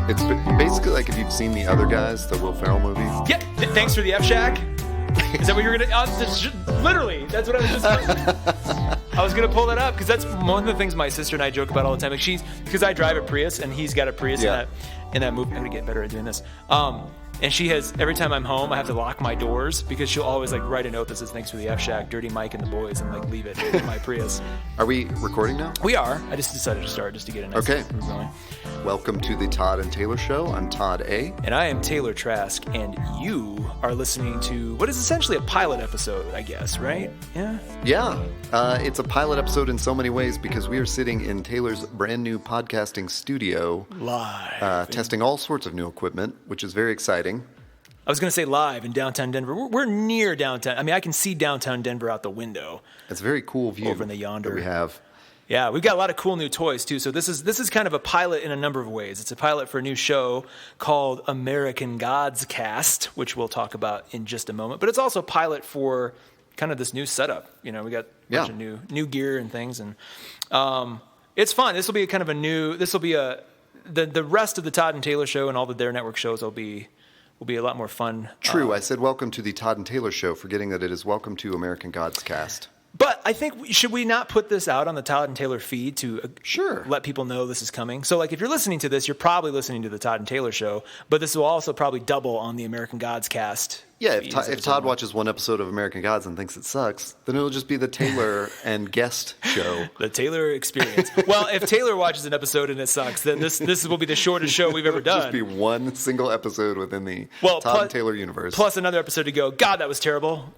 It's basically like if you've seen The Other Guys, the Will Ferrell movie. Yep. Thanks for the F Shack. Is that what you're gonna? Literally, that's what I was just. I was gonna pull that up because that's one of the things my sister and I joke about all the time. Like because I drive a Prius and he's got a Prius in that movie. I'm gonna get better at doing this. And she has, every time I'm home, I have to lock my doors because she'll always like write a note that says thanks for the F Shack, Dirty Mike and the boys, and like leave it in my Prius. Are we recording now? We are. I just decided to start just to get a nice groove going. Welcome to the Todd and Taylor Show. I'm Todd A. And I am Taylor Trask, and you are listening to what is essentially a pilot episode, I guess, right? Yeah? Yeah. It's a pilot episode in so many ways because we are sitting in Taylor's brand new podcasting studio. Live. Testing all sorts of new equipment, which is very exciting. I was going to say live in downtown Denver. We're near downtown. I mean, I can see downtown Denver out the window. It's a very cool view over in the yonder that we have. Yeah, we've got a lot of cool new toys, too. So this is kind of a pilot in a number of ways. It's a pilot for a new show called American Gods Cast, which we'll talk about in just a moment. But it's also a pilot for kind of this new setup. You know, we got a bunch of new gear and things. And it's fun. This will be kind of a new... This will be the rest of the Todd and Taylor show and all the Dare Network shows will be a lot more fun. True. I said welcome to the Todd and Taylor show, forgetting that it is welcome to American Gods Cast. But I think, should we not put this out on the Todd and Taylor feed to let people know this is coming? So, like, if you're listening to this, you're probably listening to the Todd and Taylor show, but this will also probably double on the American Gods Cast. Yeah, if Todd watches one episode of American Gods and thinks it sucks, then it'll just be the Taylor and guest show. The Taylor experience. Well, if Taylor watches an episode and it sucks, then this will be the shortest show we've ever done. It'll just be one single episode within the Todd and Taylor universe. Plus another episode to go, God, that was terrible.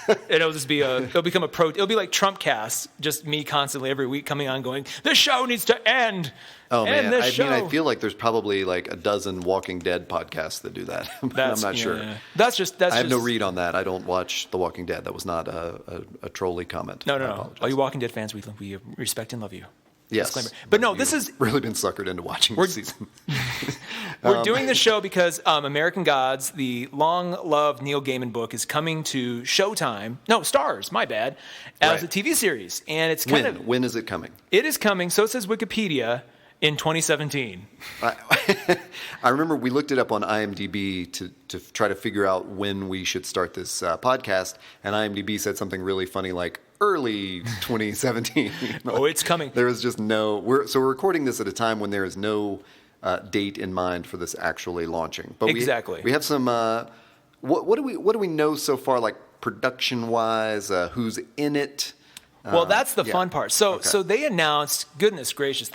And it'll just be it'll be like Trump cast, just me constantly every week coming on going, this show needs to end. Oh man, I mean, I feel like there's probably like a dozen Walking Dead podcasts that do that. I'm not sure. Yeah. I have no read on that. I don't watch The Walking Dead. That was not a trolly comment. No. All you Walking Dead fans, we respect and love you. Yes. Disclaimer. But no, this is... really been suckered into watching this season. We're doing this show because American Gods, the long-loved Neil Gaiman book, is coming to Showtime. No, Starz, my bad, as a TV series. And it's When is it coming? It is coming, so says Wikipedia, in 2017. I remember we looked it up on IMDb to try to figure out when we should start this podcast, and IMDb said something really funny like early 2017. Oh, it's coming. There is just we're recording this at a time when there is no date in mind for this actually launching. But exactly. We have some. What do we know so far, like production wise? Who's in it? Well, that's the fun part. So they announced. Goodness gracious,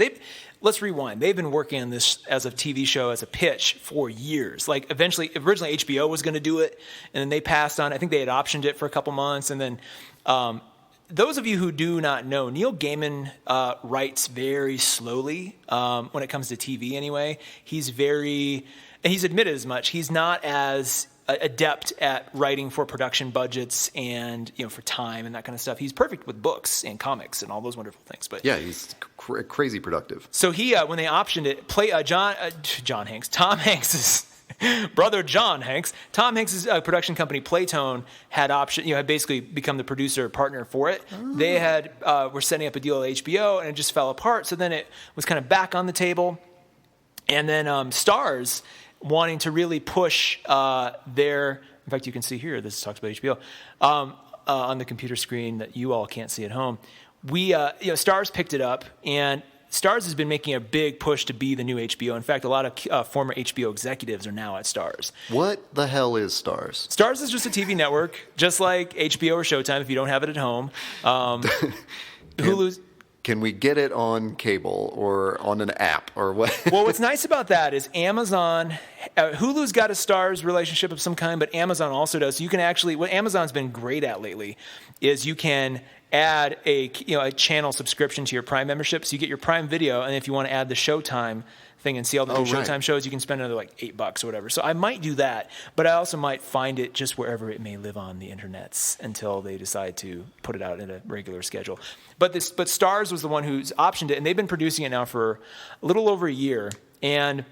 Let's rewind. They've been working on this as a TV show, as a pitch for years. Like originally HBO was going to do it, and then they passed on. I think they had optioned it for a couple months, and then those of you who do not know, Neil Gaiman writes very slowly when it comes to TV. Anyway, he's admitted as much. He's not as adept at writing for production budgets and for time and that kind of stuff. He's perfect with books and comics and all those wonderful things. But yeah, he's crazy productive. So he when they optioned it, Tom Hanks's brother John Hanks. Tom Hanks' production company Playtone had had basically become the producer partner for it. Oh. They were setting up a deal at HBO and it just fell apart. So then it was kind of back on the table, and then Starz, wanting to really push in fact, you can see here, this talks about HBO, on the computer screen that you all can't see at home. Starz picked it up, and Starz has been making a big push to be the new HBO. In fact, a lot of former HBO executives are now at Starz. What the hell is Starz? Starz is just a TV network, just like HBO or Showtime if you don't have it at home. Hulu's... Can we get it on cable or on an app or what? Well, what's nice about that is Amazon, Hulu's got a Starz relationship of some kind, but Amazon also does. So you can actually, what Amazon's been great at lately is you can add a channel subscription to your Prime membership. So you get your Prime Video, and if you want to add the Showtime thing and see all the new Showtime shows, you can spend another like $8 or whatever. So I might do that, but I also might find it just wherever it may live on the internets until they decide to put it out in a regular schedule. But Starz was the one who's optioned it, and they've been producing it now for a little over a year. And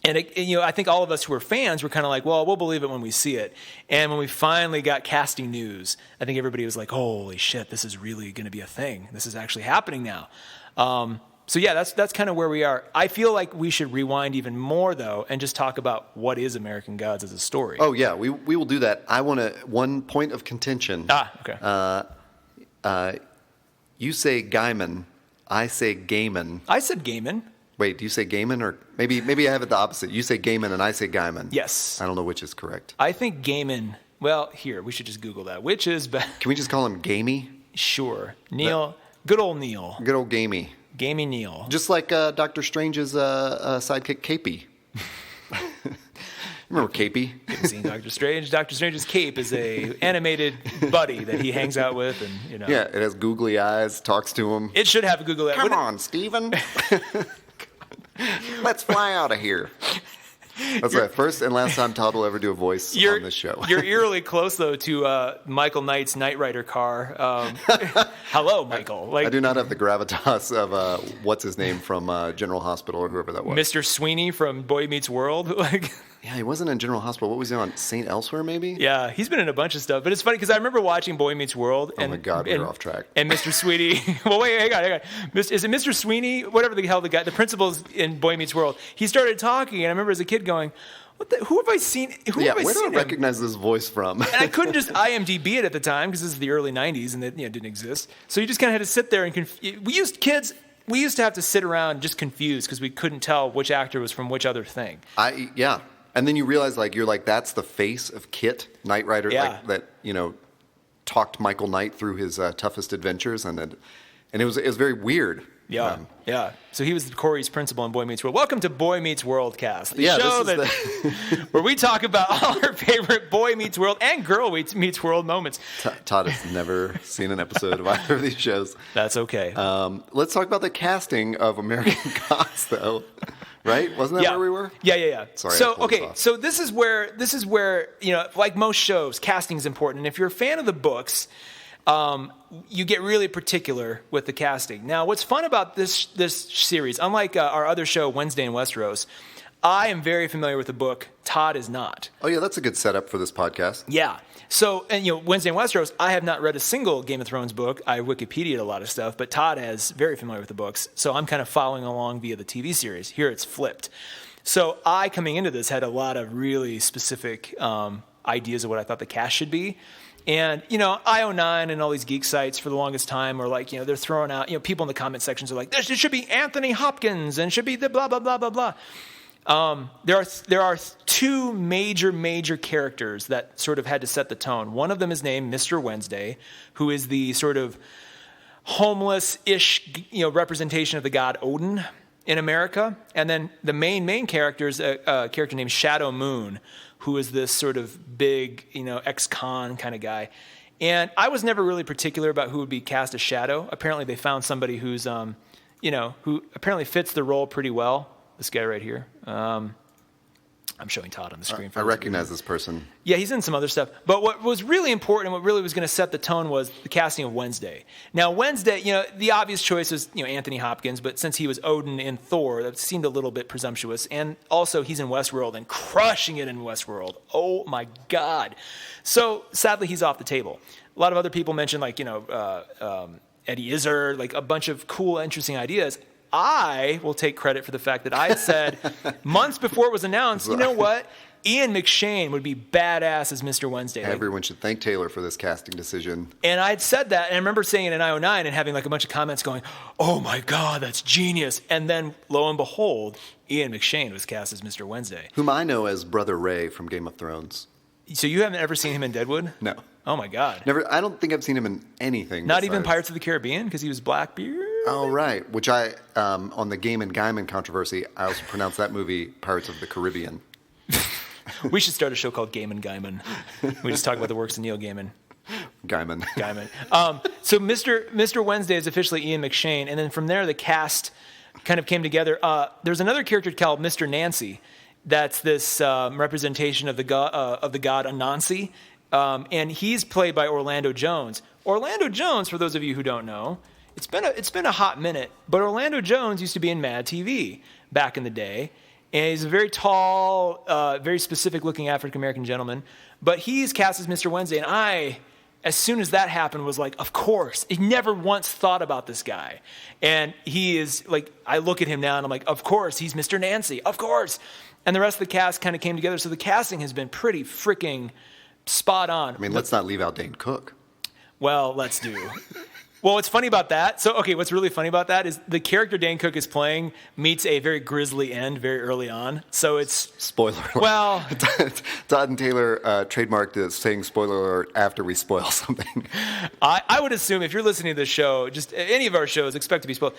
I think all of us who are fans were kind of like, well, we'll believe it when we see it. And when we finally got casting news, I think everybody was like, holy shit, this is really going to be a thing. This is actually happening now. So yeah, that's kind of where we are. I feel like we should rewind even more though, and just talk about what is American Gods as a story. Oh yeah, we will do that. I want one point of contention. Okay. You say Gaiman, I say Gaiman. I said Gaiman. Wait, do you say Gaiman, or maybe I have it the opposite? You say Gaiman and I say Gaiman. Yes. I don't know which is correct. I think Gaiman. Well, here we should just Google that. Which is better? Can we just call him Gamey? Sure, Neil. Good old Neil. Good old Gamey. Gamey Neil. Just like Doctor Strange's sidekick, Capey. Remember Capey? Haven't seen Doctor Strange. Doctor Strange's cape is a animated buddy that he hangs out with, and Yeah, it has googly eyes. Talks to him. It should have a Google. Come on, Steven. Let's fly out of here. That's the first and last time Todd will ever do a voice on this show. You're eerily close, though, to Michael Knight's Knight Rider car. Hello, Michael. I do not have the gravitas of what's his name from General Hospital or whoever that was. Mr. Sweeney from Boy Meets World. Yeah, he wasn't in General Hospital. What was he on? St. Elsewhere, maybe? Yeah, he's been in a bunch of stuff. But it's funny because I remember watching Boy Meets World. Oh my God, we're off track. And Mr. Sweeney. Well, wait, hang on. Is it Mr. Sweeney? Whatever the hell the principal's in Boy Meets World. He started talking, and I remember as a kid going, who have I seen? Where do I recognize this voice from? And I couldn't just IMDb it at the time because this is the early 90s and it didn't exist. So you just kind of had to sit there and we used to have to sit around just confused because we couldn't tell which actor was from which other thing. Yeah. And then you realize that's the face of Kit, Knight Rider, that talked Michael Knight through his toughest adventures, and it was very weird. Yeah, yeah. So he was Corey's principal in Boy Meets World. Welcome to Boy Meets World Cast, the show where we talk about all our favorite Boy Meets World and Girl Meets World moments. Todd has never seen an episode of either of these shows. That's okay. Let's talk about the casting of American Gods, though. Right? Wasn't that where we were? Yeah. Sorry. So this is where like most shows, casting is important. And if you're a fan of the books, you get really particular with the casting. Now, what's fun about this series, unlike our other show, Wednesday in Westeros, I am very familiar with the book. Todd is not. Oh yeah, that's a good setup for this podcast. Yeah. So, Wednesday in Westeros, I have not read a single Game of Thrones book. I Wikipedia'd a lot of stuff, but Todd is very familiar with the books. So I'm kind of following along via the TV series. Here it's flipped. So I, coming into this, had a lot of really specific ideas of what I thought the cast should be. And, IO9 and all these geek sites for the longest time are like, they're throwing out, people in the comment sections are like, there should be Anthony Hopkins and should be the blah, blah, blah, blah, blah. There are two major characters that sort of had to set the tone. One of them is named Mr. Wednesday, who is the sort of homeless-ish, representation of the god Odin in America. And then the main character is a character named Shadow Moon, who is this sort of big, ex-con kind of guy. And I was never really particular about who would be cast as Shadow. Apparently they found somebody who's, who apparently fits the role pretty well. This guy right here. I'm showing Todd on the screen. I recognize this person. Yeah, he's in some other stuff. But what was really important, what really was going to set the tone was the casting of Wednesday. Now, Wednesday, the obvious choice was, Anthony Hopkins, but since he was Odin in Thor, that seemed a little bit presumptuous. And also, he's in Westworld and crushing it in Westworld. Oh, my God. So, sadly, he's off the table. A lot of other people mentioned, like, Eddie Izzard, like a bunch of cool, interesting ideas. I will take credit for the fact that I said months before it was announced, you know what? Ian McShane would be badass as Mr. Wednesday. Everyone should thank Taylor for this casting decision. And I'd said that, and I remember saying it in IO9 and having like a bunch of comments going, oh my God, that's genius. And then, lo and behold, Ian McShane was cast as Mr. Wednesday. Whom I know as Brother Ray from Game of Thrones. So you haven't ever seen him in Deadwood? No. Oh my God. Never. I don't think I've seen him in anything. Not even Pirates of the Caribbean, because he was Blackbeard? Oh, right. Which on the Gaiman and Gaiman controversy, I also pronounced that movie Pirates of the Caribbean. We should start a show called Gaiman Gaiman. We just talk about the works of Neil Gaiman. Gaiman. So Mr. Wednesday is officially Ian McShane, and then from there the cast kind of came together. There's another character called Mr. Nancy. That's this representation of the god Anansi, and he's played by Orlando Jones. Orlando Jones, for those of you who don't know, it's been a hot minute, but Orlando Jones used to be in Mad TV back in the day, and he's a very tall, very specific-looking African-American gentleman. But he's cast as Mr. Wednesday, and I as soon as that happened, was like, of course. He never once thought about this guy. And he is like, I look at him now and I'm like, of course, he's Mr. Nancy. Of course. And the rest of the cast kind of came together. So the casting has been pretty freaking spot on. I mean, let's not leave out Dane Cook. Well, let's do. Well, what's funny about that? So, okay, what's really funny about that is the character Dane Cook is playing meets a very grisly end very early on. So it's spoiler alert. Well, Todd and Taylor trademarked saying spoiler alert after we spoil something. I would assume if you're listening to this show, just any of our shows, expect to be spoiled.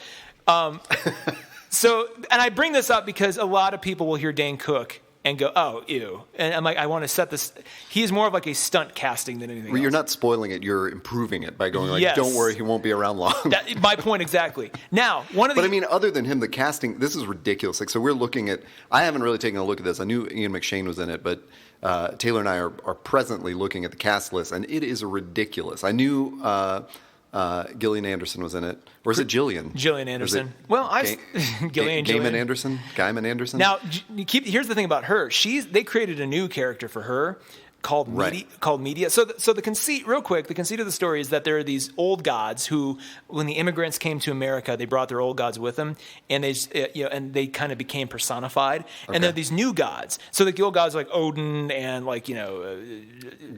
So, and I bring this up because a lot of people will hear Dane Cook and go, oh, ew. And I'm like, I want to set this. He's more of like a stunt casting than anything else. You're not spoiling it. You're improving it by going like, yes. Don't worry, he won't be around long. My point exactly. Now, But I mean, other than him, the casting, this is ridiculous. Like, so we're looking at, I haven't really taken a look at this. I knew Ian McShane was in it, but Taylor and I are presently looking at the cast list, and it is ridiculous. I knew Gillian Anderson was in it. Or is it Gillian? Gillian Anderson. Gaiman Anderson? Gaiman Anderson? Now, here's the thing about her. They created a new character for her called Media. So the conceit, real quick, the conceit of the story is that there are these old gods who, when the immigrants came to America, they brought their old gods with them, and they kind of became personified. Okay. And there are these new gods. So the old gods are like Odin and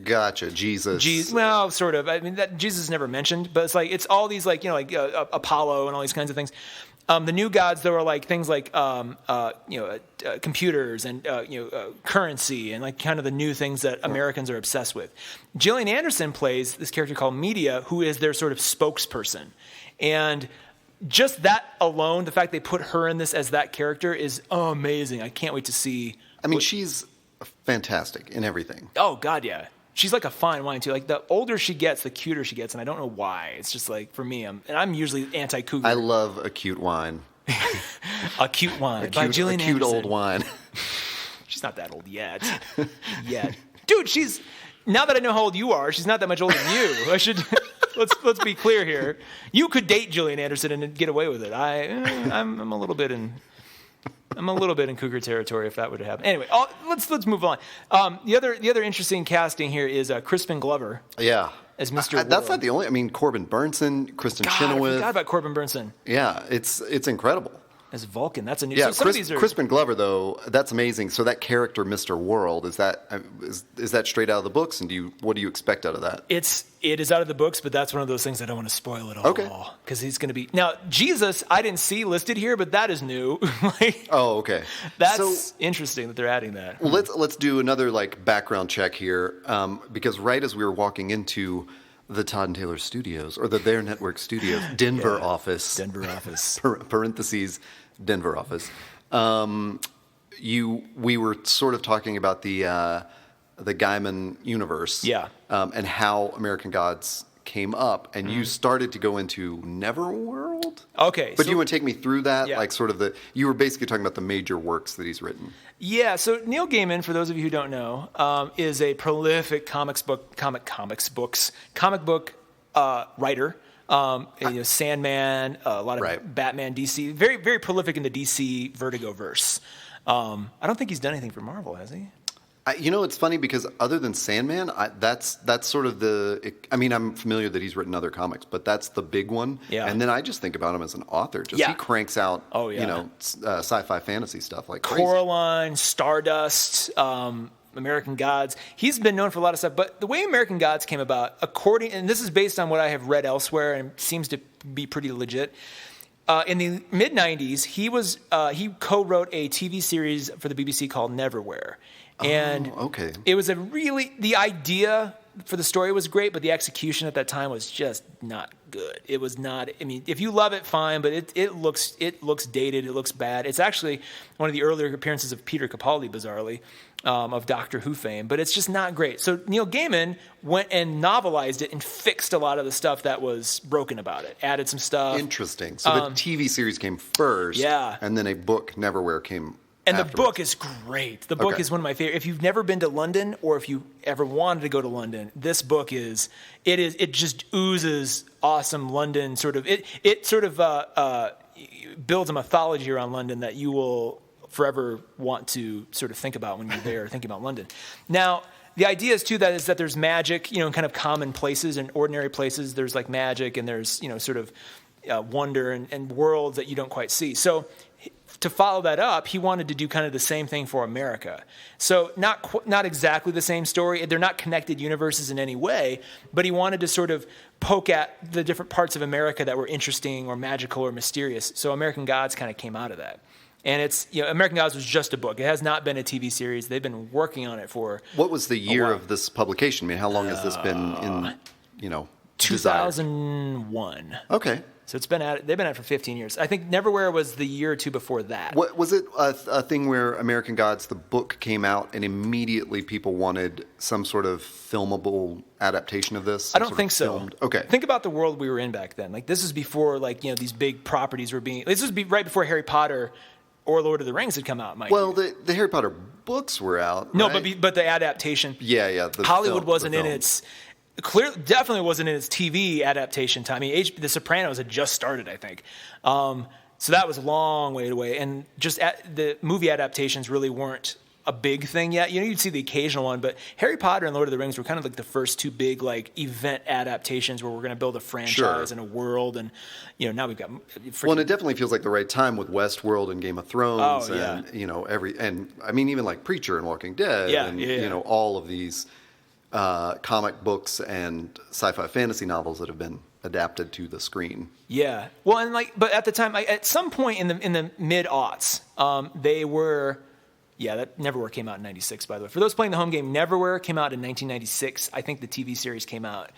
Gotcha, Jesus. Well, sort of. I mean, Jesus is never mentioned, but it's all these Apollo and all these kinds of things. The new gods, there were like things like computers and currency and like kind of the new things that Americans are obsessed with. Gillian Anderson plays this character called Media, who is their sort of spokesperson. And just that alone, the fact they put her in this as that character is amazing. I can't wait to see. I mean, she's fantastic in everything. Oh, God, yeah. She's like a fine wine, too. Like, the older she gets, the cuter she gets, and I don't know why. It's just like, for me, I'm usually anti-cougar. I love a cute wine. A cute wine by Gillian Anderson. A cute old wine. She's not that old yet. Dude, now that I know how old you are, she's not that much older than you. I should... Let's be clear here. You could date Gillian Anderson and get away with it. I'm a little bit in cougar territory if that would happen. Anyway, let's move on. The other interesting casting here is Crispin Glover. Yeah. As Mr. World. That's not the only. I mean, Corbin Burnson, Kristen Chenoweth. I forgot about Corbin Burnson. Yeah, it's incredible. As Vulcan, that's a new. Yeah, so Crispin Glover though, that's amazing. So that character, Mr. World, is that straight out of the books? And what do you expect out of that? It is out of the books, but that's one of those things I don't want to spoil at all. Okay. Because he's going to be now Jesus. I didn't see listed here, but that is new. Okay. That's interesting that they're adding that. Well, let's do another background check here, because right as we were walking into the Todd and Taylor studios, or their network studios, Denver office, parentheses, Denver office. We were sort of talking about the Gaiman universe, and how American Gods came up, and you started to go into Neverworld. Okay, but do you want to take me through that? Yeah. You were basically talking about the major works that he's written. Yeah, so Neil Gaiman, for those of you who don't know, is a prolific comic book writer. Sandman, a lot of Batman, DC, very, very prolific in the DC Vertigo verse. I don't think he's done anything for Marvel, has he? It's funny because other than Sandman, that's sort of I'm familiar that he's written other comics, but that's the big one. Yeah. And then I just think about him as an author. He cranks out, sci-fi fantasy stuff like crazy. Coraline, Stardust, American Gods. He's been known for a lot of stuff, but the way American Gods came about, and this is based on what I have read elsewhere and seems to be pretty legit. In the mid-'90s, he co-wrote a TV series for the BBC called Neverwhere. And it was the idea for the story was great, but the execution at that time was just not good. It was not, if you love it, fine, but it looks dated, it looks bad. It's actually one of the earlier appearances of Peter Capaldi, bizarrely, of Doctor Who fame, but it's just not great. So Neil Gaiman went and novelized it and fixed a lot of the stuff that was broken about it, added some stuff. Interesting. So the TV series came first, and then a book, Neverwhere, came And afterwards. The book is great. The book is one of my favorite. If you've never been to London, or if you ever wanted to go to London, this book it just oozes awesome London sort of. It sort of builds a mythology around London that you will forever want to sort of think about when you're there thinking about London. Now, the idea is too that there's magic, in kind of common places and ordinary places. There's like magic, and there's sort of wonder and worlds that you don't quite see. So to follow that up, he wanted to do kind of the same thing for America. So not exactly the same story. They're not connected universes in any way, but he wanted to sort of poke at the different parts of America that were interesting or magical or mysterious. So American Gods kind of came out of that. And it's, American Gods was just a book. It has not been a TV series. They've been working on it for What was the year of this publication? I mean, how long has this been in, 2001. Okay. So they've been at it for 15 years. I think Neverwhere was the year or two before that. What was it a thing where American Gods, the book came out, and immediately people wanted some sort of filmable adaptation of this? I don't think so. Okay. Think about the world we were in back then. Like, this is before, these big properties were being... This was right before Harry Potter or Lord of the Rings had come out, Mike. Well, the Harry Potter books were out, No, right? but the adaptation... Yeah. Hollywood wasn't in its... definitely wasn't in its TV adaptation time. I mean, The Sopranos had just started, I think. So that was a long way away. And just the movie adaptations really weren't a big thing yet. You'd see the occasional one, but Harry Potter and Lord of the Rings were kind of like the first two big event adaptations where we're going to build a franchise and a world. And now we've got. Well, and it definitely feels like the right time with Westworld and Game of Thrones, and even like Preacher and Walking Dead, and all of these comic books and sci-fi fantasy novels that have been adapted to the screen. Yeah. Well, and but at the time, at some point in the mid-aughts, they were. Yeah, that Neverwhere came out in 96, by the way. For those playing the home game, Neverwhere came out in 1996. I think the TV series came out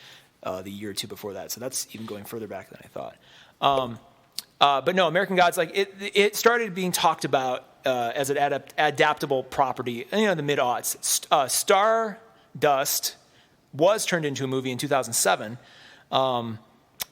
the year or two before that. So that's even going further back than I thought. But no, American Gods, it started being talked about as an adaptable property in the mid-aughts. Stardust was turned into a movie in 2007.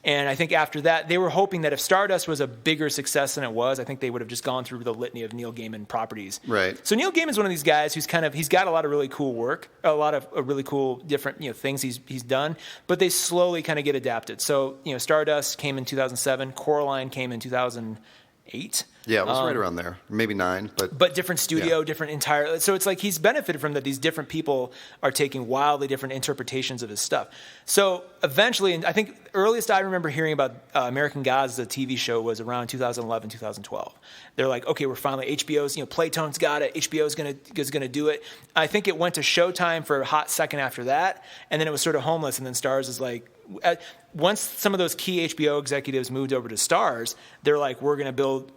And I think after that, they were hoping that if Stardust was a bigger success than it was, I think they would have just gone through the litany of Neil Gaiman properties. Right. So Neil Gaiman's one of these guys who's he's got a lot of really cool work, a lot of really cool different things he's done, but they slowly kind of get adapted. So Stardust came in 2007, Coraline came in 2008. Yeah, it was right around there. Maybe 9, but different studio, different entire. So it's like he's benefited from that. These different people are taking wildly different interpretations of his stuff. So eventually, and I think earliest I remember hearing about American Gods as a TV show was around 2011, 2012. They're like, okay, we're finally HBO's. Playtone's got it. HBO's gonna do it. I think it went to Showtime for a hot second after that, and then it was sort of homeless. And then Starz is like. Once some of those key HBO executives moved over to Starz, they're like, we're gonna build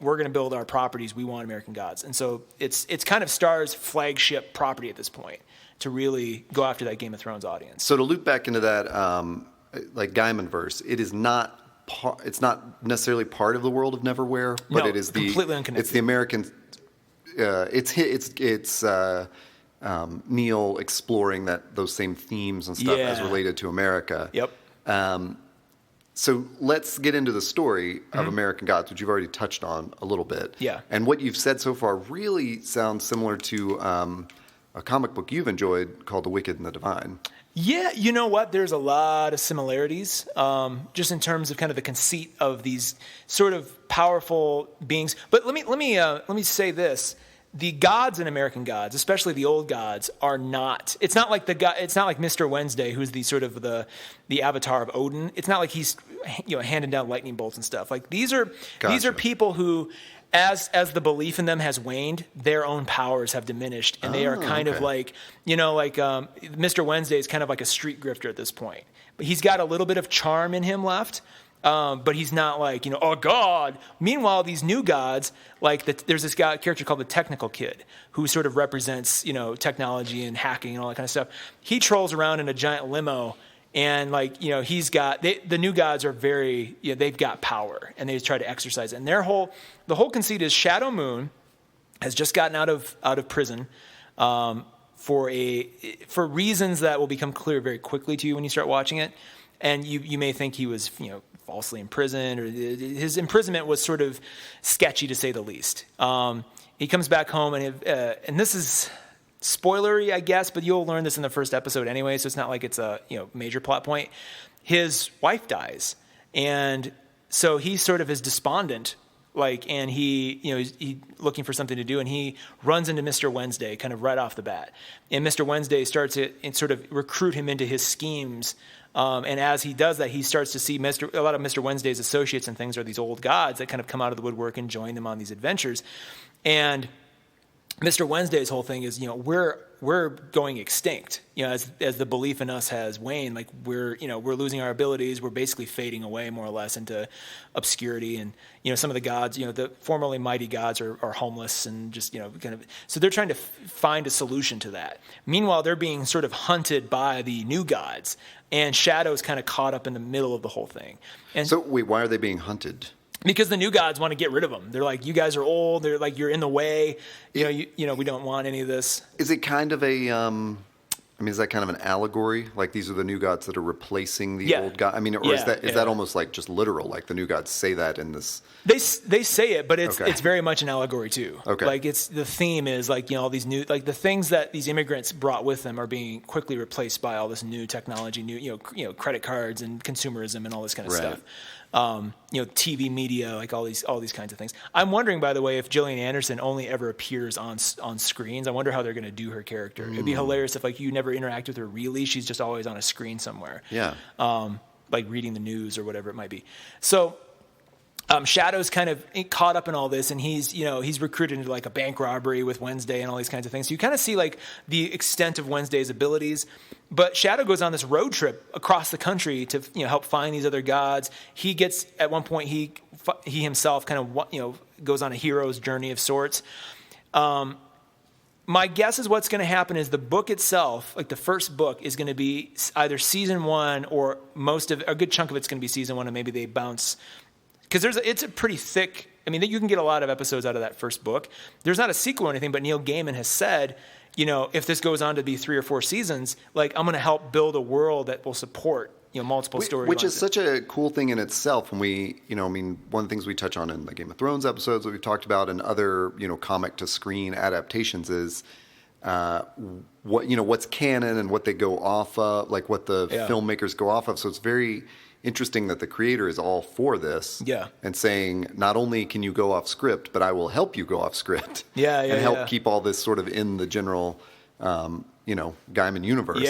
our properties. We want American Gods, and so it's kind of Starz' flagship property at this point to really go after that Game of Thrones audience. So to loop back into that, Gaiman verse, it's not necessarily part of the world of Neverwhere, but it is completely unconnected. It's the American. It's Neil exploring those same themes and stuff as related to America. Yep. So let's get into the story of American Gods, which you've already touched on a little bit. Yeah. And what you've said so far really sounds similar to a comic book you've enjoyed called The Wicked and the Divine. Yeah, you know what? There's a lot of similarities, just in terms of kind of the conceit of these sort of powerful beings. But let me say this. The gods in American Gods, especially the old gods, are not. It's not like it's not like Mr. Wednesday, who's the sort of the avatar of Odin. It's not like he's handing down lightning bolts and stuff. Like these are people who, as the belief in them has waned, their own powers have diminished, and they are kind of like Mr. Wednesday is kind of like a street grifter at this point. But he's got a little bit of charm in him left. But he's not like, oh God. Meanwhile, these new gods, there's this character called the Technical Kid, who sort of represents, technology and hacking and all that kind of stuff. He trolls around in a giant limo, and he's got the new gods are very, they've got power, and they try to exercise it. And the whole conceit is Shadow Moon has just gotten out of prison, for reasons that will become clear very quickly to you when you start watching it. And you may think he was, falsely imprisoned, or his imprisonment was sort of sketchy to say the least. He comes back home, and this is spoilery, I guess, but you'll learn this in the first episode anyway, so it's not like it's a major plot point. His wife dies, and so he sort of is despondent and he's looking for something to do, and he runs into Mr. Wednesday kind of right off the bat. And Mr. Wednesday starts to sort of recruit him into his schemes. And as he does that, he starts to see a lot of Mr. Wednesday's associates and things are these old gods that kind of come out of the woodwork and join them on these adventures. And Mr. Wednesday's whole thing is, we're going extinct. As the belief in us has waned, like we're losing our abilities. We're basically fading away more or less into obscurity. And some of the gods, the formerly mighty gods are homeless and just kind of. So they're trying to find a solution to that. Meanwhile, they're being sort of hunted by the new gods, and Shadow's kind of caught up in the middle of the whole thing. And so wait, why are they being hunted? Because the new gods want to get rid of them. They're like, you guys are old. They're like, you're in the way. We don't want any of this. Is it kind of is that kind of an allegory? Like these are the new gods that are replacing the old gods? Is that almost like just literal? Like the new gods say that in this? They say it, but it's very much an allegory too. Okay. Like the theme is like, all these new, like the things that these immigrants brought with them are being quickly replaced by all this new technology, new, credit cards and consumerism and all this kind of stuff. TV media, like all these kinds of things. I'm wondering, by the way, if Gillian Anderson only ever appears on screens. I wonder how they're going to do her character. It'd be hilarious if like you never interact with her really. She's just always on a screen somewhere. Yeah. Like reading the news or whatever it might be. So Shadow's kind of caught up in all this, and he's recruited into like a bank robbery with Wednesday and all these kinds of things. So you kind of see like the extent of Wednesday's abilities. But Shadow goes on this road trip across the country to help find these other gods. He gets at one point he himself kind of goes on a hero's journey of sorts. My guess is what's going to happen is the book itself, like the first book, is going to be either season 1 or a good chunk of it's going to be season 1, and maybe they bounce. Because it's a pretty thick. You can get a lot of episodes out of that first book. There's not a sequel or anything, but Neil Gaiman has said, if this goes on to be 3 or 4 seasons, like I'm going to help build a world that will support multiple storylines. Which is such a cool thing in itself. When we, one of the things we touch on in the Game of Thrones episodes that we've talked about and other, comic to screen adaptations is what's canon and what they go off of, like what the filmmakers go off of. So it's very interesting that the creator is all for this and saying, not only can you go off script, but I will help you go off script and help keep all this sort of in the general, Gaiman universe.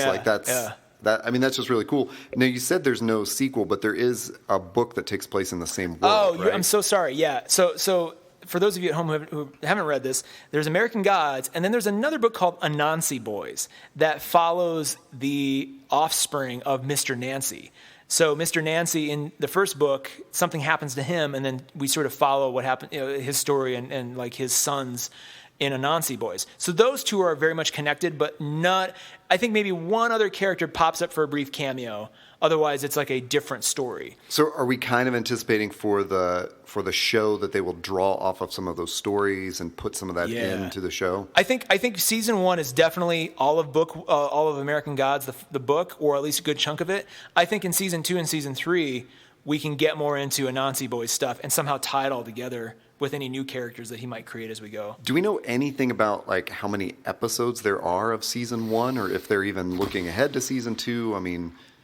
That's just really cool. Now, you said there's no sequel, but there is a book that takes place in the same world, right? I'm so sorry. Yeah. So for those of you at home who haven't read this, there's American Gods, and then there's another book called Anansi Boys that follows the offspring of Mr. Nancy. So Mr. Nancy, in the first book, something happens to him, and then we sort of follow what happened, his story and like his sons in Anansi Boys. So those two are very much connected, but not. I think maybe one other character pops up for a brief cameo. Otherwise, it's like a different story. So are we kind of anticipating for the show that they will draw off of some of those stories and put some of that into the show? I think season 1 is definitely all of American Gods, the book, or at least a good chunk of it. I think in season 2 and season 3, we can get more into Anansi Boys stuff and somehow tie it all together with any new characters that he might create as we go. Do we know anything about like how many episodes there are of season 1, or if they're even looking ahead to season 2?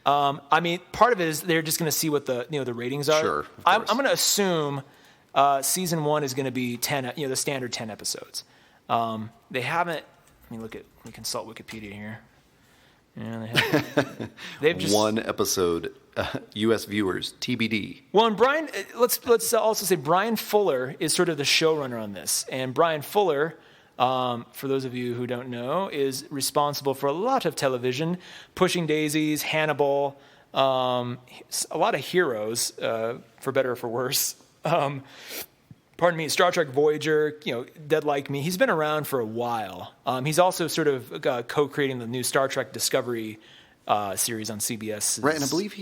Part of it is they're just going to see what the ratings are. Sure, I'm going to assume season 1 is going to be 10, the standard 10 episodes. They haven't. Let me consult Wikipedia here. Yeah, they've just 1 episode. U.S. viewers, TBD. Well, and Brian, let's also say Brian Fuller is sort of the showrunner on this, and Brian Fuller, for those of you who don't know, is responsible for a lot of television, Pushing Daisies, Hannibal, a lot of heroes, for better or for worse. Star Trek Voyager, Dead Like Me. He's been around for a while. He's also sort of co-creating the new Star Trek Discovery series on CBS. Right, and I believe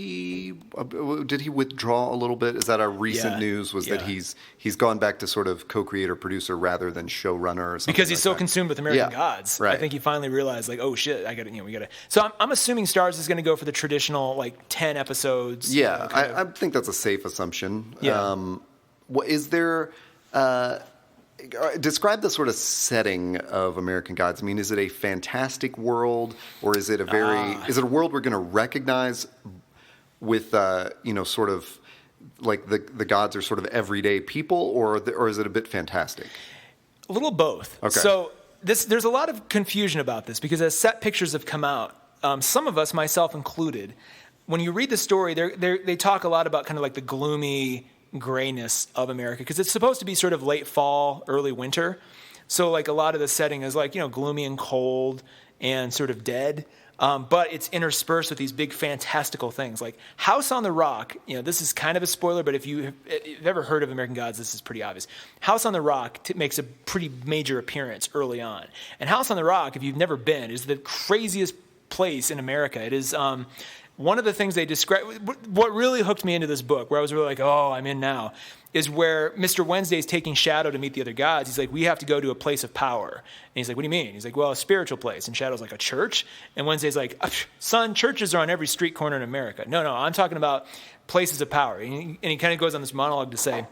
did he withdraw a little bit? Is that our recent news? That he's gone back to sort of co-creator producer rather than showrunner or something? Because he's so consumed with American Gods. Right. I think he finally realized, like, oh shit, we got to. So I'm assuming Starz is going to go for the traditional like 10 episodes. Yeah, I think that's a safe assumption. Yeah. Is there? Describe the sort of setting of American Gods. Is it a fantastic world, or is it is it a world we're going to recognize with sort of like the gods are sort of everyday people, or is it a bit fantastic? A little both. Okay. So there's a lot of confusion about this because as set pictures have come out, some of us, myself included, when you read the story, they talk a lot about kind of like the gloomy grayness of America because it's supposed to be sort of late fall, early winter. So like a lot of the setting is like, gloomy and cold and sort of dead. But it's interspersed with these big fantastical things like House on the Rock. This is kind of a spoiler, but if you've ever heard of American Gods, this is pretty obvious. House on the Rock makes a pretty major appearance early on. And House on the Rock, if you've never been, is the craziest place in America. It is one of the things they describe. What really hooked me into this book, where I was really like, oh, I'm in now, is where Mr. Wednesday's taking Shadow to meet the other gods. He's like, we have to go to a place of power. And he's like, what do you mean? He's like, well, a spiritual place. And Shadow's like, a church? And Wednesday's like, son, churches are on every street corner in America. No, I'm talking about places of power. And he kind of goes on this monologue to say,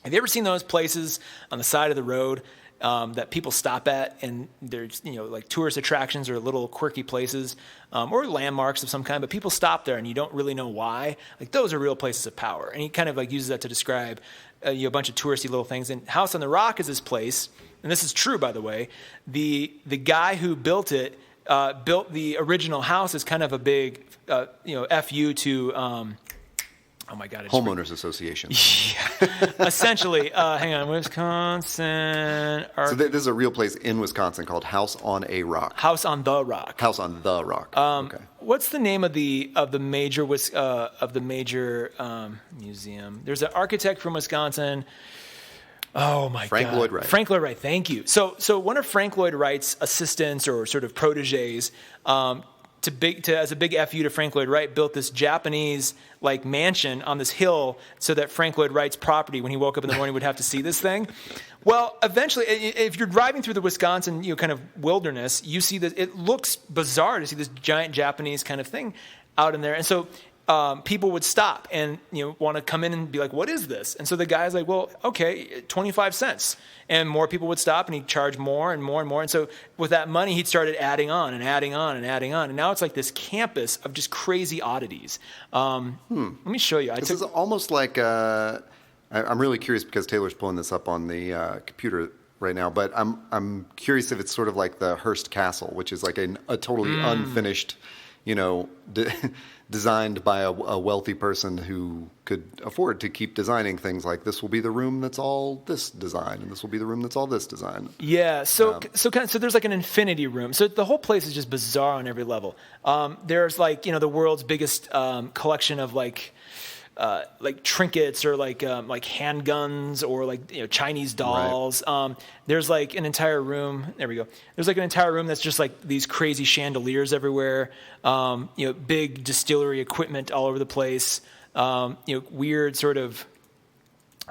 have you ever seen those places on the side of the road that people stop at, and there's like tourist attractions or little quirky places or landmarks of some kind, but people stop there and you don't really know why. Like those are real places of power. And he kind of like uses that to describe a bunch of touristy little things. And House on the Rock is this place, and this is true by the way. The guy who built it built the original house as kind of a big fu to. Oh my God! Homeowners Association. Yeah. Essentially, hang on, Wisconsin. So this is a real place in Wisconsin called House on a Rock. House on the Rock. House on the Rock. Okay. What's the name of the major museum? There's an architect from Wisconsin. Oh my God. Frank Lloyd Wright. Frank Lloyd Wright. Thank you. So one of Frank Lloyd Wright's assistants or sort of proteges. As a big FU to Frank Lloyd Wright, built this Japanese like mansion on this hill so that Frank Lloyd Wright's property, when he woke up in the morning, would have to see this thing. Well, eventually, if you're driving through the Wisconsin kind of wilderness, you see that it looks bizarre to see this giant Japanese kind of thing out in there. And so people would stop and want to come in and be like, what is this? And so the guy's like, well, okay, 25 cents. And more people would stop and he'd charge more and more and more. And so with that money, he'd started adding on and adding on and adding on. And now it's like this campus of just crazy oddities. Let me show you. This is almost like, I'm really curious because Taylor's pulling this up on the computer right now, but I'm curious if it's sort of like the Hearst Castle, which is like a totally unfinished, designed by a wealthy person who could afford to keep designing things like this will be the room that's all this design, and this will be the room that's all this design. Yeah, so there's like an infinity room. So the whole place is just bizarre on every level. There's like the world's biggest collection of like trinkets or like handguns or like Chinese dolls. Right. There's like an entire room. There we go. There's like an entire room that's just like these crazy chandeliers everywhere. Big distillery equipment all over the place. Weird sort of.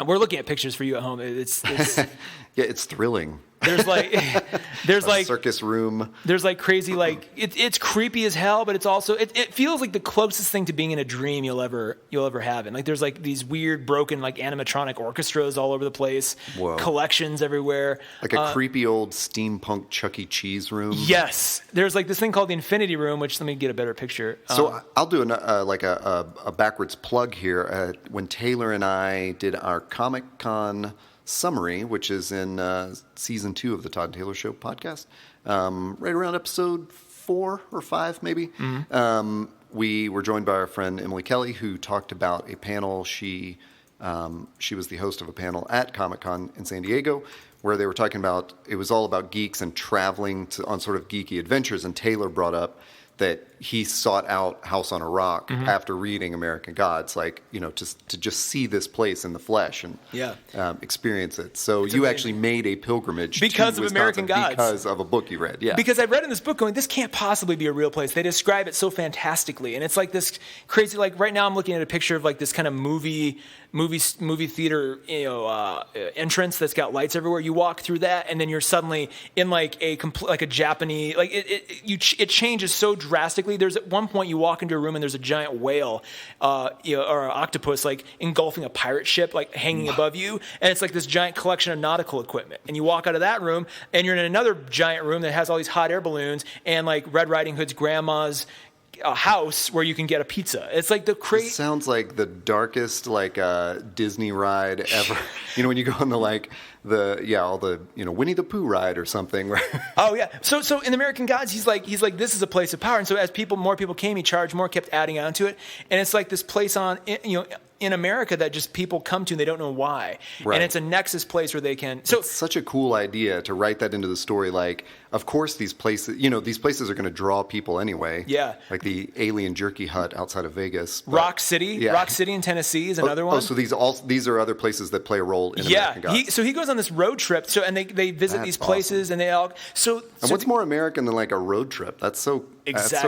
We're looking at pictures for you at home. It's yeah, it's thrilling. There's like circus room. There's like crazy it's creepy as hell, but it's also it feels like the closest thing to being in a dream you'll ever have. And like there's like these weird broken like animatronic orchestras all over the place. Whoa. Collections everywhere. Like a creepy old steampunk Chuck E. Cheese room. Yes, there's like this thing called the Infinity Room, which let me get a better picture. So I'll do a backwards plug here. When Taylor and I did our Comic-Con summary, which is in season 2 of the Todd and Taylor Show podcast, right around episode 4 or 5 maybe. Mm-hmm. We were joined by our friend Emily Kelly, who talked about a panel. She was the host of a panel at Comic-Con in San Diego where they were talking about, it was all about geeks and traveling on sort of geeky adventures, and Taylor brought up that he sought out House on a Rock after reading American Gods, to just see this place in the flesh and experience it. So you actually made a pilgrimage because to of American Gods, because of a book you read. Yeah, because I read in this book going, this can't possibly be a real place. They describe it so fantastically, and it's like this crazy. Like right now, I'm looking at a picture of like this kind of movie theater, entrance that's got lights everywhere. You walk through that, and then you're suddenly in like a Japanese, like it changes so drastically. There's at one point you walk into a room and there's a giant whale, or an octopus like engulfing a pirate ship, like hanging above you, and it's like this giant collection of nautical equipment. And you walk out of that room and you're in another giant room that has all these hot air balloons and like Red Riding Hood's grandma's a house where you can get a pizza. It's like the It sounds like the darkest Disney ride ever. When you go on the Winnie the Pooh ride or something. Oh yeah. So in American Gods, he's like this is a place of power, and so as more people came, he charged more, kept adding on to it, and it's like this place in America that just people come to and they don't know why. Right. And it's a nexus place where they can. So it's such a cool idea to write that into the story. Like, of course, these places are going to draw people anyway. Yeah. Like the Alien Jerky Hut outside of Vegas. Rock City in Tennessee is another one. Oh, so these are other places that play a role in American Gods. So he goes on this road trip. So and they visit these places, awesome. and they all. So what's more American than like a road trip? That's so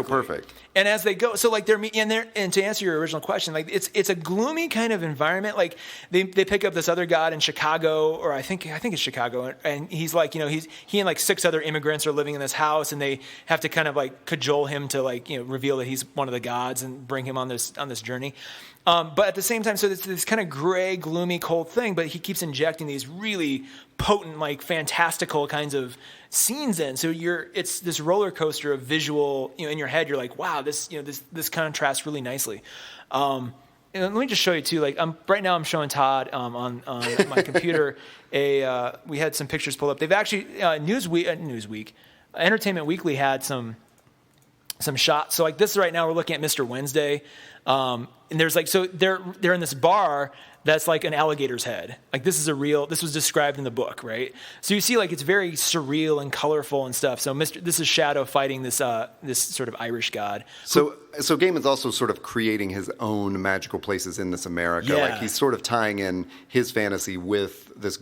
perfect. And as they go, so like and to answer your original question, like it's a gloomy kind of environment. Like they pick up this other god in Chicago, or I think it's Chicago, and he's like, he and like 6 other immigrants are living in this house, and they have to kind of like cajole him to reveal that he's one of the gods and bring him on this journey. But at the same time, so it's this kind of gray, gloomy, cold thing, but he keeps injecting these really potent, like fantastical kinds of scenes in. So it's this roller coaster of visual, in your head. You're like, wow, this contrasts really nicely. And let me just show you too. Like right now, I'm showing Todd on my computer. We had some pictures pulled up. They've actually Newsweek, Entertainment Weekly had some shots. So like this right now, we're looking at Mr. Wednesday, and there's like they're in this bar that's like an alligator's head. Like this was described in the book, right? So you see like it's very surreal and colorful and stuff. So this is Shadow fighting this sort of Irish god. So Gaiman's also sort of creating his own magical places in this America. Yeah. Like he's sort of tying in his fantasy with this,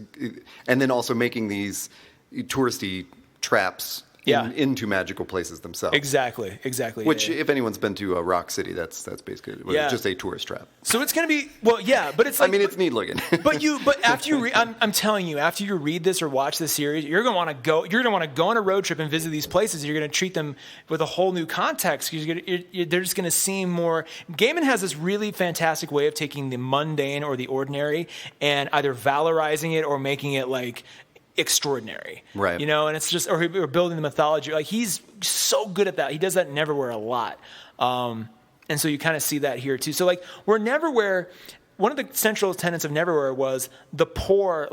and then also making these touristy traps into magical places themselves. Exactly. Which, if anyone's been to Rock City, that's basically just a tourist trap. So it's going to be but it's like it's neat looking. but after you read, I'm telling you, after you read this or watch this series, you're going to want to go. You're going to want to go on a road trip and visit these places. You're going to treat them with a whole new context. They're just going to seem more. Gaiman has this really fantastic way of taking the mundane or the ordinary and either valorizing it or making it like extraordinary, right? And it's just or building the mythology. Like he's so good at that. He does that in Neverwhere a lot, and so you kind of see that here too. So like we're Neverwhere. One of the central tenets of Neverwhere was the poor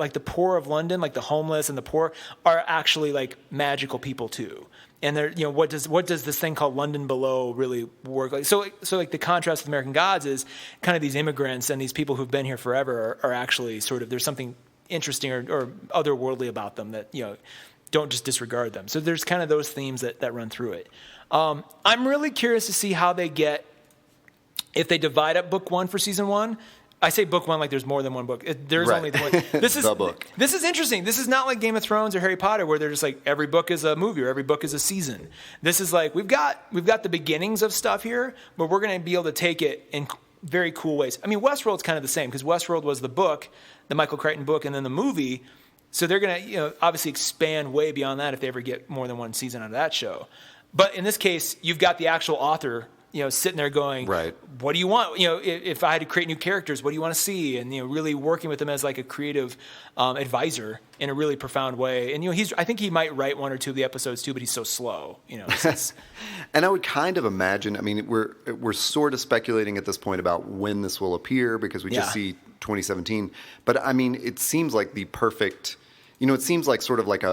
of London, like the homeless and the poor, are actually like magical people too. And they're what does this thing called London Below really work like? So like the contrast with American Gods is kind of these immigrants and these people who've been here forever are actually sort of there's something interesting or otherworldly about them that don't just disregard them. So there's kind of those themes that run through it. I'm really curious to see how they get if they divide up book 1 for season 1. I say book 1 like there's more than one book. There's only the one. This is the book. This is interesting. This is not like Game of Thrones or Harry Potter where they're just like every book is a movie or every book is a season. This is like we've got the beginnings of stuff here, but we're going to be able to take it in very cool ways. I mean, Westworld's kind of the same because Westworld was the book, the Michael Crichton book, and then the movie. So they're going to, obviously expand way beyond that if they ever get more than one season out of that show. But in this case, you've got the actual author, sitting there going, right, what do you want? If I had to create new characters, what do you want to see? And, really working with them as like a creative advisor in a really profound way. And, I think he might write 1 or 2 of the episodes too, but he's so slow, And I would kind of imagine, we're sort of speculating at this point about when this will appear because we just see 2017. But it seems like the perfect, it seems like sort of like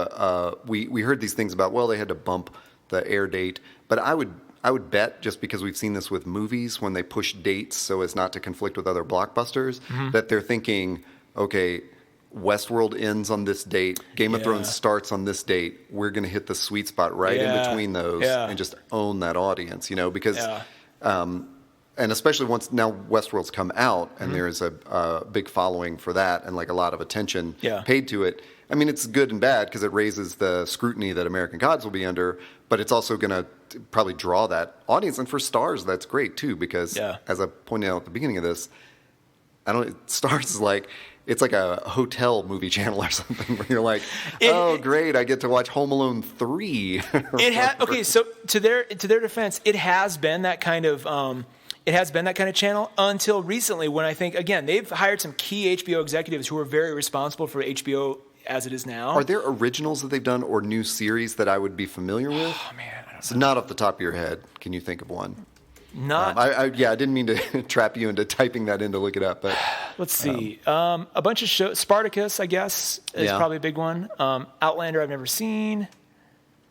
we heard these things about, well, they had to bump the air date. But I would bet, just because we've seen this with movies when they push dates so as not to conflict with other blockbusters, that they're thinking, okay, Westworld ends on this date, Game of Thrones starts on this date, we're going to hit the sweet spot right in between those and just own that audience, because, and especially once now Westworld's come out and there's a big following for that and like a lot of attention paid to it. It's good and bad because it raises the scrutiny that American Gods will be under, but it's also going to probably draw that audience. And for Starz, that's great too, because as I pointed out at the beginning of this, Starz is like, it's like a hotel movie channel or something where you're like, great, I get to watch Home Alone 3. So to their defense, it has been that kind of channel until recently when I think, again, they've hired some key HBO executives who are very responsible for HBO as it is now. Are there originals that they've done or new series that I would be familiar with? Oh, man. I don't know. So not off the top of your head. Can you think of one? Not. I didn't mean to trap you into typing that in to look it up, but Let's see. A bunch of shows. Spartacus, I guess, is probably a big one. Outlander, I've never seen.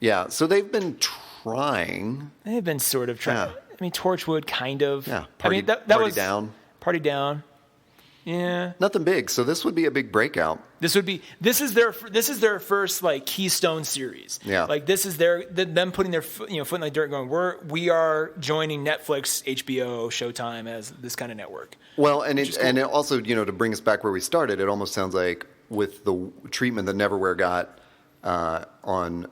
Yeah, so they've been trying. They've been sort of trying. Yeah. I mean, Torchwood, kind of. Yeah, Party Down. Party Down. Yeah. Nothing big. So this would be a big breakout. This is their first like keystone series. Yeah. Like this is them putting their foot in the dirt, going, we are joining Netflix, HBO, Showtime as this kind of network. Well, and it also, to bring us back where we started, it almost sounds like with the treatment that Neverwhere got on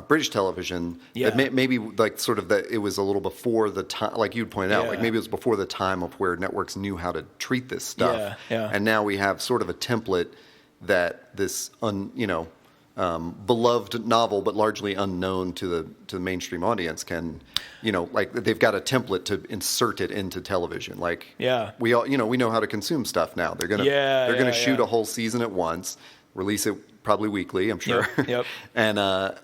British television, that maybe like sort of it was a little before the time, like you'd pointed out, like maybe it was before the time of where networks knew how to treat this stuff. Yeah. And now we have sort of a template that this beloved novel, but largely unknown to the mainstream audience, can, like they've got a template to insert it into television. Like we all, we know how to consume stuff now. They're gonna shoot a whole season at once, release it probably weekly, I'm sure. Yep. And I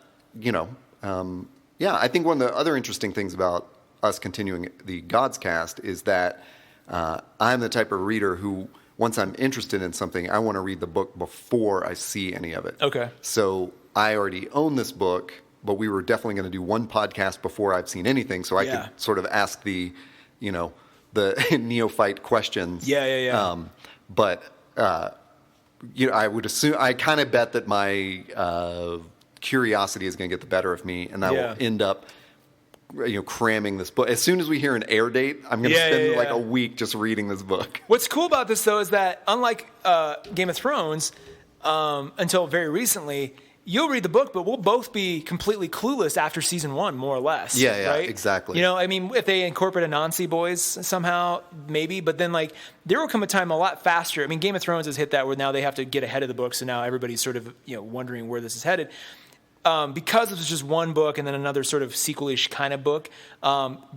think one of the other interesting things about us continuing the Gods cast is that I'm the type of reader who, once I'm interested in something, I want to read the book before I see any of it. Okay. So I already own this book, but we were definitely going to do one podcast before I've seen anything, so I could sort of ask the neophyte questions. Yeah. But I would assume, I kind of bet that my curiosity is going to get the better of me, and I will end up cramming this book. As soon as we hear an air date, I'm going to spend like a week just reading this book. What's cool about this, though, is that unlike Game of Thrones, until very recently, you'll read the book, but we'll both be completely clueless after season 1, more or less. Yeah, right? Exactly. I mean, if they incorporate Anansi boys somehow, maybe, but then like there will come a time a lot faster. I mean, Game of Thrones has hit that where now they have to get ahead of the book, so now everybody's sort of wondering where this is headed. Because it was just one book and then another sort of sequel-ish kind of book,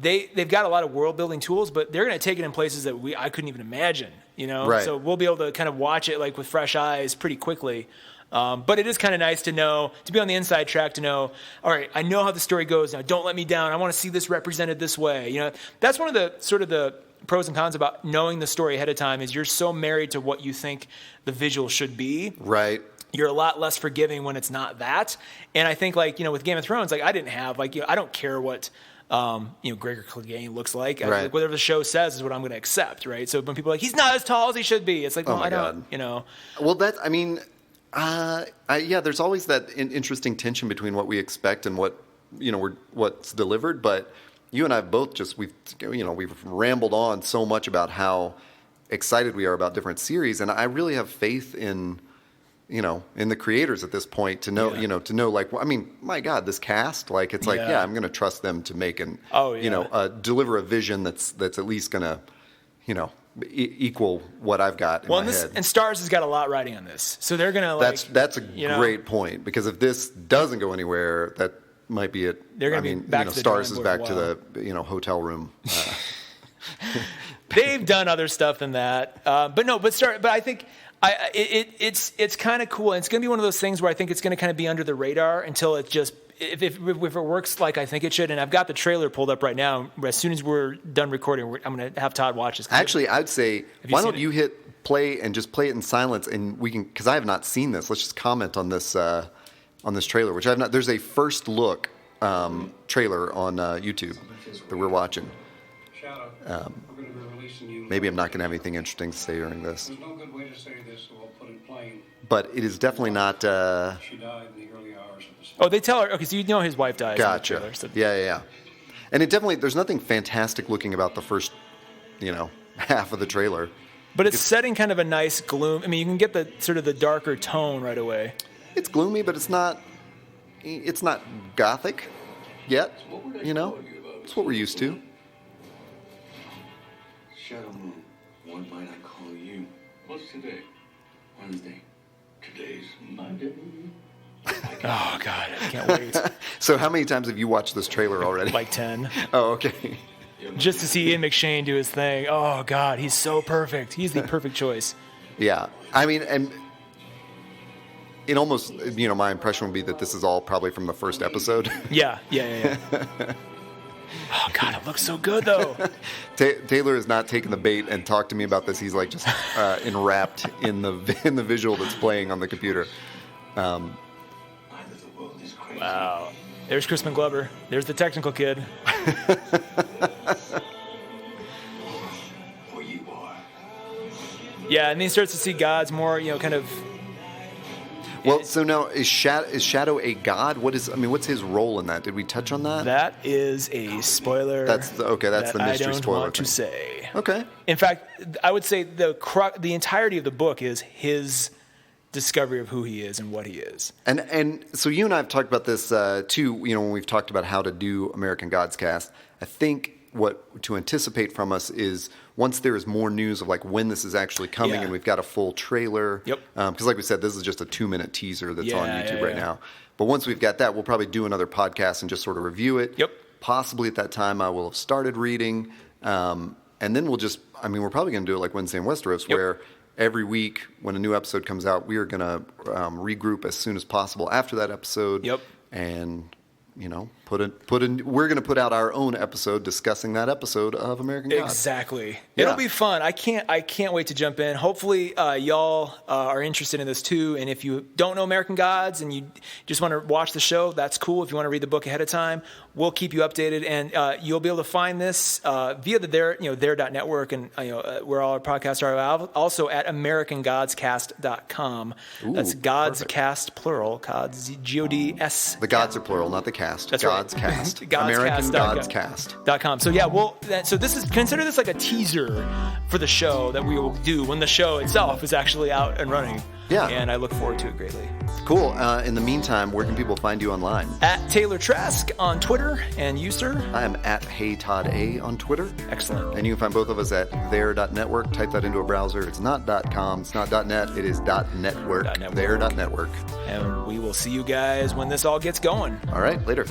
they've got a lot of world-building tools, but they're going to take it in places that I couldn't even imagine, Right. So we'll be able to kind of watch it like with fresh eyes pretty quickly. But it is kind of nice to know, to be on the inside track, to know, all right, I know how the story goes now. Don't let me down. I want to see this represented this way. That's one of the sort of the pros and cons about knowing the story ahead of time is you're so married to what you think the visual should be. Right. You're a lot less forgiving when it's not that. And I think like, with Game of Thrones, like I didn't have like, I don't care what, Gregor Clegane looks like. Right. Like, whatever the show says is what I'm going to accept. Right. So when people are like, he's not as tall as he should be. It's like, well, I don't, Well, there's always that interesting tension between what we expect and what, what's delivered. But you and I both we've rambled on so much about how excited we are about different series. And I really have faith in the creators at this point to know, like, I mean, my God, this cast, like, it's like, I'm going to trust them to make deliver a vision that's at least going to, equal what I've got in my head. And Starz has got a lot riding on this. So they're going to like... That's a great point, because if this doesn't go anywhere, that might be it. They're going to be back to the Starz is back to the, hotel room. They've done other stuff than that. But I think... It's kind of cool, and it's going to be one of those things where I think it's going to kind of be under the radar until it just if it works like I think it should. And I've got the trailer pulled up right now. As soon as we're done recording, I'm going to have Todd watch this. Actually, I'd say why don't you hit play and just play it in silence, and we can, because I have not seen this. Let's just comment on this trailer, which I have not. There's a first look trailer on YouTube that we're watching. Maybe I'm not going to have anything interesting to say during this. There's no good way to say this, so I'll put it plain. But it is definitely not... She died in the early hours of the storm. Oh, they tell her... Okay, so his wife dies. Gotcha. In the trailer, so. Yeah. And it definitely... There's nothing fantastic looking about the first, half of the trailer. But it's setting kind of a nice gloom. I mean, you can get the sort of the darker tone right away. It's gloomy, but it's not gothic yet, It's what we're used to. Shadow Moon, what might I call you? What's today? Wednesday. Today's Monday. Oh, God, I can't wait. So how many times have you watched this trailer already? Like 10. Oh, okay. Just to see Ian McShane do his thing. Oh, God, he's so perfect. He's the perfect choice. Yeah. I mean, and it almost, my impression would be that this is all probably from the first episode. Yeah. Oh God, it looks so good though. Taylor is not taking the bait and talk to me about this. He's like just enwrapped in the visual that's playing on the computer. Wow. There's Crispin Glover. There's the technical kid. Yeah, and then he starts to see gods more, kind of. Well, so now is Shadow a god? What's his role in that? Did we touch on that? That is a spoiler. That's the mystery I don't spoiler want thing. to say. Okay. In fact, I would say the entirety of the book is his discovery of who he is and what he is. And so you and I have talked about this too. When we've talked about how to do American Gods Cast, I think what to anticipate from us is once there is more news of like when this is actually coming and we've got a full trailer. Yep. Because like we said, this is just a 2-minute teaser that's on YouTube right now. But once we've got that, we'll probably do another podcast and just sort of review it. Yep. Possibly at that time I will have started reading. And then we're probably going to do it like Wednesday in Westeros where every week when a new episode comes out, we are going to regroup as soon as possible after that episode. Yep. And we're going to put out our own episode discussing that episode of American Gods. Exactly. Yeah. It'll be fun. I can't wait to jump in. Hopefully, y'all are interested in this too. And if you don't know American Gods and you just want to watch the show, that's cool. If you want to read the book ahead of time, we'll keep you updated. And you'll be able to find this via their.network and where all our podcasts are. Also at AmericanGodsCast.com. That's Gods perfect. Cast plural. Gods Gods. The gods are plural, not the cast. That's Gods right. Cast. Godscast.com. American Gods Cast. .com. So so consider this like a teaser for the show that we will do when the show itself is actually out and running. Yeah. And I look forward to it greatly. Cool. In the meantime, where can people find you online? At Taylor Trask on Twitter, and you, sir? I am at HeyToddA on Twitter. Excellent. And you can find both of us at there.network. Type that into a browser. It's not .com. It's not .net. It is .network. .network. There.network. And we will see you guys when this all gets going. All right. Later.